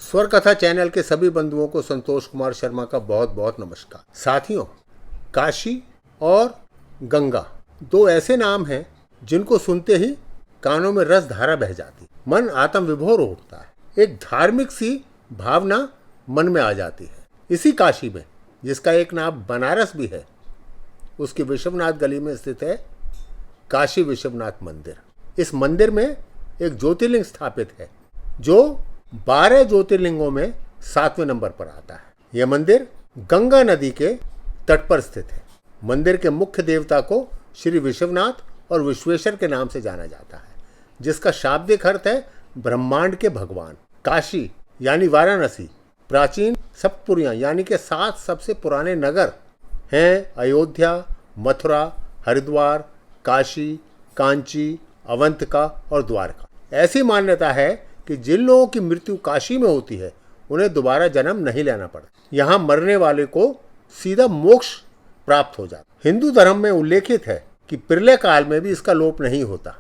स्वर कथा चैनल के सभी बंधुओं को संतोष कुमार शर्मा का बहुत बहुत नमस्कार। साथियों, काशी और गंगा दो ऐसे नाम हैं जिनको सुनते ही कानों में रस धारा बह जाती, मन आत्म विभोर उठता है, एक धार्मिक सी भावना मन में आ जाती है। इसी काशी में, जिसका एक नाम बनारस भी है, उसकी विश्वनाथ गली में स्थित है काशी विश्वनाथ मंदिर। इस मंदिर में एक ज्योतिर्लिंग स्थापित है जो 12 ज्योतिर्लिंगों में 7वें नंबर पर आता है। यह मंदिर गंगा नदी के तट पर स्थित है। मंदिर के मुख्य देवता को श्री विश्वनाथ और विश्वेश्वर के नाम से जाना जाता है, जिसका शाब्दिक अर्थ है ब्रह्मांड के भगवान। काशी यानी वाराणसी प्राचीन सप्तपुरियां यानी कि 7 सबसे पुराने नगर हैं अयोध्या, मथुरा, हरिद्वार, काशी, कांची, अवंतिका और द्वारका। ऐसी मान्यता है कि जिन लोगों की मृत्यु काशी में होती है उन्हें दोबारा जन्म नहीं लेना पड़ता। यहाँ मरने वाले को सीधा मोक्ष प्राप्त हो जाता। हिंदू धर्म में उल्लेखित है कि प्रलय काल में भी इसका लोप नहीं होता।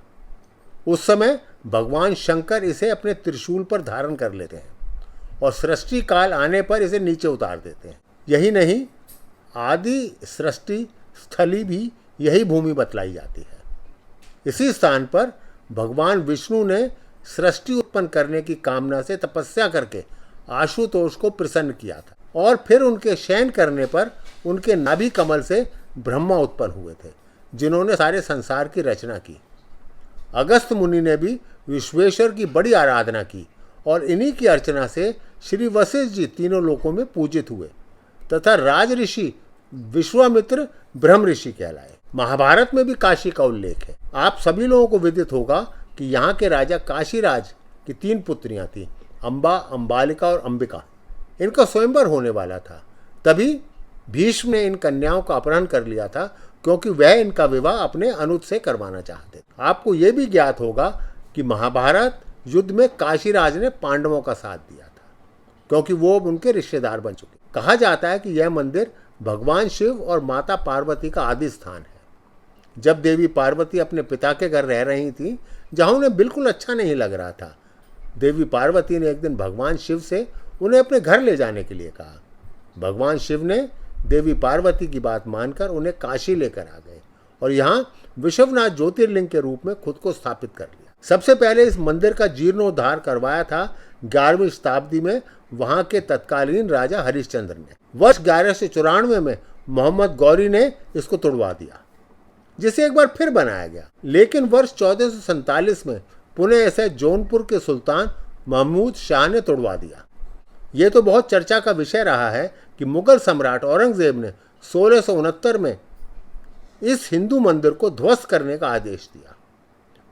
उस समय भगवान शंकर इसे अपने त्रिशूल पर धारण कर लेते हैं और सृष्टि काल आने पर इसे नीचे उतार देते हैं। यही नहीं, आदि सृष्टि स्थली भी यही भूमि बतलाई जाती है। इसी स्थान पर भगवान विष्णु ने सृष्टि उत्पन्न करने की कामना से तपस्या करके आशुतोष को प्रसन्न किया था और फिर उनके शयन करने पर उनके नाभि कमल से ब्रह्मा उत्पन्न हुए थे, जिन्होंने सारे संसार की रचना की। अगस्त मुनि ने भी विश्वेश्वर की बड़ी आराधना की और इन्हीं की अर्चना से श्री वशिष्ठ जी तीनों लोकों में पूजित हुए तथा राज ऋषि विश्वामित्र ब्रह्म ऋषि कहलाए। महाभारत में भी काशी का उल्लेख है। आप सभी लोगों को विदित होगा कि यहाँ के राजा काशीराज की 3 पुत्रियां थीं, अंबा, अंबालिका और अंबिका। इनका स्वयंवर होने वाला था। तभी भीष्म ने इन कन्याओं का अपहरण कर लिया था, क्योंकि वह इनका विवाह अपने अनुज से करवाना चाहते थे। आपको ये भी ज्ञात होगा कि महाभारत युद्ध में काशीराज ने पांडवों का साथ दिया था, क्योंकि वो उनके रिश्तेदार बन चुके। कहा जाता है कि यह मंदिर भगवान शिव और माता पार्वती का आदि स्थान है। जब देवी पार्वती अपने पिता के घर रह रही थी, जहाँ उन्हें बिल्कुल अच्छा नहीं लग रहा था, देवी पार्वती ने एक दिन भगवान शिव से उन्हें अपने घर ले जाने के लिए कहा। भगवान शिव ने देवी पार्वती की बात मानकर उन्हें काशी लेकर आ गए और यहाँ विश्वनाथ ज्योतिर्लिंग के रूप में खुद को स्थापित कर लिया। सबसे पहले इस मंदिर का जीर्णोद्धार करवाया था 11वीं शताब्दी में वहाँ के तत्कालीन राजा हरिश्चंद्र ने। वर्ष 1194 में मोहम्मद गौरी ने इसको तोड़वा दिया, जिसे एक बार फिर बनाया गया। लेकिन वर्ष 1447 में पुनः इसे जौनपुर के सुल्तान महमूद शाह ने तोड़वा दिया। ये तो बहुत चर्चा का विषय रहा है कि मुगल सम्राट औरंगजेब ने 1669 में इस हिंदू मंदिर को ध्वस्त करने का आदेश दिया।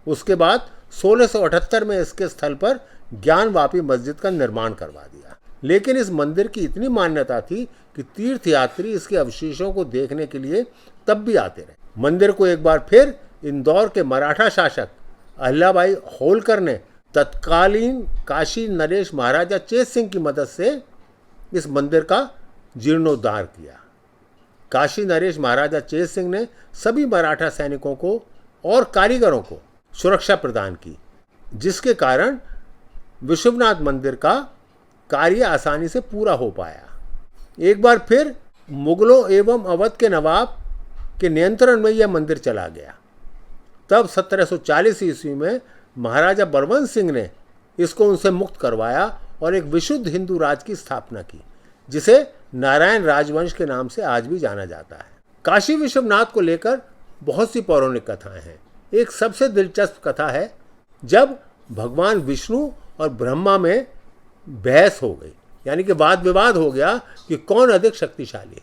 उसके बाद 1678 में इसके स्थल पर ज्ञानवापी मस्जिद का निर्माण करवा दिया। लेकिन इस मंदिर की इतनी मान्यता थी कि तीर्थयात्री इसके अवशेषों को देखने के लिए तब भी आते रहे। मंदिर को एक बार फिर इंदौर के मराठा शासक अहिल्याबाई होलकर ने तत्कालीन काशी नरेश महाराजा चेत सिंह की मदद से इस मंदिर का जीर्णोद्धार किया। काशी नरेश महाराजा चेत सिंह ने सभी मराठा सैनिकों को और कारीगरों को सुरक्षा प्रदान की, जिसके कारण विश्वनाथ मंदिर का कार्य आसानी से पूरा हो पाया। एक बार फिर मुगलों एवं अवध के नवाब के नियंत्रण में यह मंदिर चला गया। तब 1740 ईस्वी में महाराजा बलवंत सिंह ने इसको उनसे मुक्त करवाया और एक विशुद्ध हिंदू राज की स्थापना की, जिसे नारायण राजवंश के नाम से आज भी जाना जाता है। काशी विश्वनाथ को लेकर बहुत सी पौराणिक कथाएं हैं। एक सबसे दिलचस्प कथा है जब भगवान विष्णु और ब्रह्मा में बहस हो गई, यानी कि वाद विवाद हो गया कि कौन अधिक शक्तिशाली है,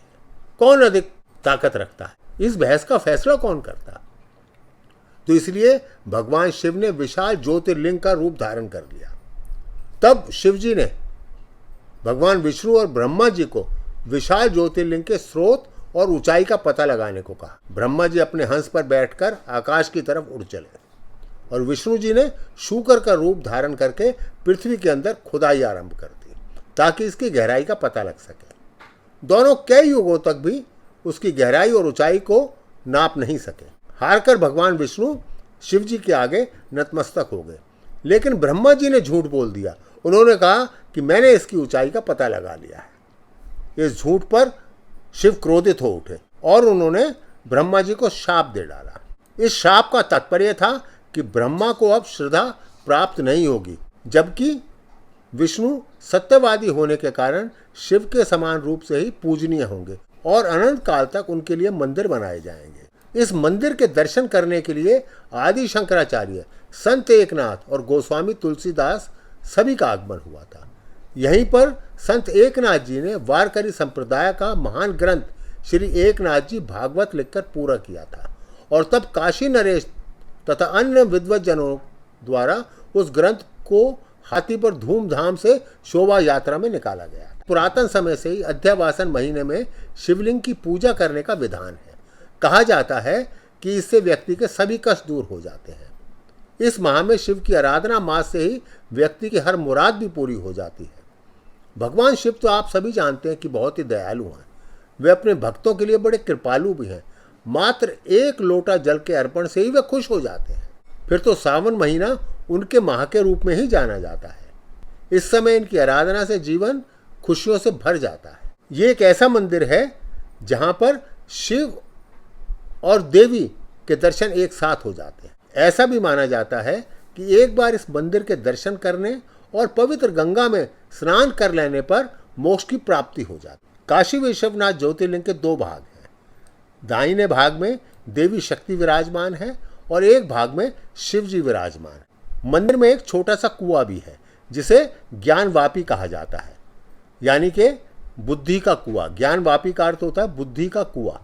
कौन अधिक ताकत रखता है। इस बहस का फैसला कौन करता? तो इसलिए भगवान शिव ने विशाल ज्योतिर्लिंग का रूप धारण कर लिया। तब शिव जी ने भगवान विष्णु और ब्रह्मा जी को विशाल ज्योतिर्लिंग के स्रोत और ऊंचाई का पता लगाने को कहा। ब्रह्मा जी अपने हंस पर बैठकर आकाश की तरफ उड़ चले और विष्णु जी ने शूकर का रूप धारण करके पृथ्वी के अंदर खुदाई आरंभ कर दी, ताकि इसकी गहराई का पता लग सके। दोनों कई युगों तक भी उसकी गहराई और ऊंचाई को नाप नहीं सके। हारकर भगवान विष्णु शिव जी के आगे नतमस्तक हो गए लेकिन ब्रह्मा जी ने झूठ बोल दिया। उन्होंने कहा कि मैंने इसकी ऊंचाई का पता लगा लिया है। इस झूठ पर शिव क्रोधित हो उठे और उन्होंने ब्रह्मा जी को शाप दे डाला। इस शाप का तात्पर्य था कि ब्रह्मा को अब श्रद्धा प्राप्त नहीं होगी, जबकि विष्णु सत्यवादी होने के कारण शिव के समान रूप से ही पूजनीय होंगे और अनंत काल तक उनके लिए मंदिर बनाए जाएंगे। इस मंदिर के दर्शन करने के लिए आदि शंकराचार्य, संत एकनाथ और गोस्वामी तुलसीदास सभी का आगमन हुआ था। यहीं पर संत एकनाथ जी ने वारकरी संप्रदाय का महान ग्रंथ श्री एकनाथ जी भागवत लिखकर पूरा किया था और तब काशी नरेश तथा अन्य विद्वत जनों द्वारा उस ग्रंथ को हाथी पर धूमधाम से शोभा यात्रा में निकाला गया। पुरातन समय से ही अध्यावासन महीने में शिवलिंग की पूजा करने का विधान है। कहा जाता है कि इससे व्यक्ति के सभी कष्ट दूर हो जाते हैं। इस माह में शिव की आराधना मास से ही व्यक्ति की हर मुराद भी पूरी हो जाती है। भगवान शिव तो आप सभी जानते हैं कि बहुत ही दयालु हैं। वे अपने भक्तों के लिए बड़े कृपालु भी हैं। मात्र एक लोटा जल के अर्पण से ही वे खुश हो जाते हैं। फिर तो सावन महीना उनके माह के रूप में ही जाना जाता है। इस समय इनकी आराधना से जीवन खुशियों से भर जाता है। ये एक ऐसा मंदिर है जहाँ पर शिव और देवी के दर्शन एक साथ हो जाते हैं। ऐसा भी माना जाता है कि एक बार इस मंदिर के दर्शन करने और पवित्र गंगा में स्नान कर लेने पर मोक्ष की प्राप्ति हो जाती है। काशी विश्वनाथ ज्योतिर्लिंग के दो भाग हैं। दाहिने भाग में देवी शक्ति विराजमान है और एक भाग में शिव जी विराजमान है। मंदिर में एक छोटा सा कुआं भी है जिसे ज्ञानवापी कहा जाता है, यानी कि बुद्धि का कुआं। ज्ञानवापी का अर्थ होता है बुद्धि का कुआं।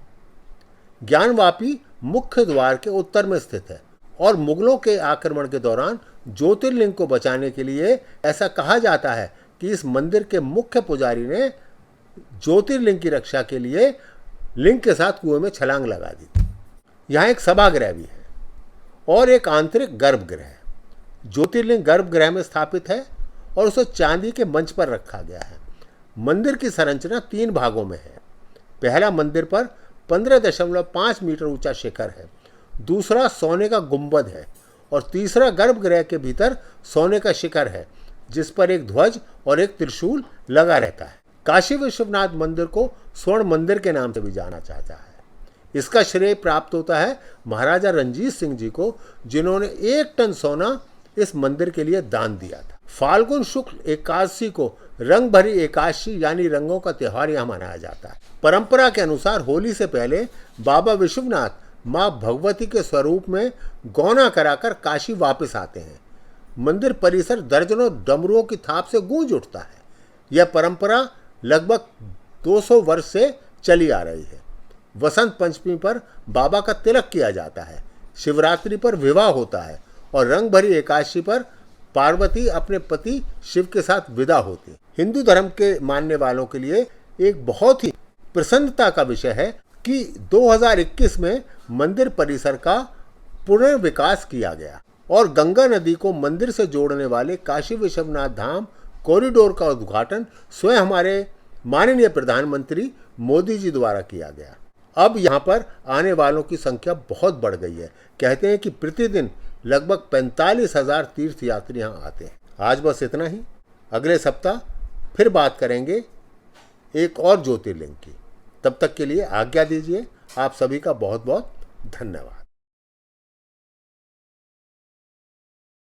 ज्ञानवापी मुख्य द्वार के उत्तर में स्थित है और मुगलों के आक्रमण के दौरान ज्योतिर्लिंग को बचाने के लिए ऐसा कहा जाता है कि इस मंदिर के मुख्य पुजारी ने ज्योतिर्लिंग की रक्षा के लिए लिंग के साथ कुएं में छलांग लगा दी थी। यहाँ एक सभागृह भी है और एक आंतरिक गर्भगृह है। ज्योतिर्लिंग गर्भगृह में स्थापित है और उसे चांदी के मंच पर रखा गया है। मंदिर की संरचना 3 भागों में है। पहला मंदिर पर 15.5 मीटर ऊंचा शिखर है, दूसरा सोने का गुंबद है और तीसरा गर्भगृह के भीतर सोने का शिखर है जिस पर एक ध्वज और एक त्रिशूल लगा रहता है। काशी विश्वनाथ मंदिर को स्वर्ण मंदिर के नाम से भी जाना जाता है। इसका श्रेय प्राप्त होता है महाराजा रणजीत सिंह जी को, जिन्होंने 1 टन सोना इस मंदिर के लिए दान दिया था। फाल्गुन शुक्ल एकादशी को रंग भरी एकादशी यानी रंगों का त्यौहार यहाँ मनाया जाता है। परंपरा के अनुसार होली से पहले बाबा विश्वनाथ माँ भगवती के स्वरूप में गौना कराकर काशी वापस आते हैं। मंदिर परिसर दर्जनों डमरुओं की थाप से गूंज उठता है। यह परंपरा लगभग 200 वर्ष से चली आ रही है। वसंत पंचमी पर बाबा का तिलक किया जाता है, शिवरात्रि पर विवाह होता है और रंग भरी एकादशी पर पार्वती अपने पति शिव के साथ विदा होती। हिंदू धर्म के मानने वालों के लिए एक बहुत ही प्रसन्नता का विषय है कि 2021 में मंदिर परिसर का पुनर्विकास किया गया और गंगा नदी को मंदिर से जोड़ने वाले काशी विश्वनाथ धाम कॉरिडोर का उद्घाटन स्वयं हमारे माननीय प्रधानमंत्री मोदी जी द्वारा किया गया। अब यहाँ पर आने वालों की संख्या बहुत बढ़ गई है। कहते हैं कि प्रतिदिन लगभग 45,000 तीर्थयात्री यहाँ आते हैं। आज बस इतना ही। अगले सप्ताह फिर बात करेंगे एक और ज्योतिर्लिंग की। तब तक के लिए आज्ञा दीजिए। आप सभी का बहुत बहुत धन्यवाद।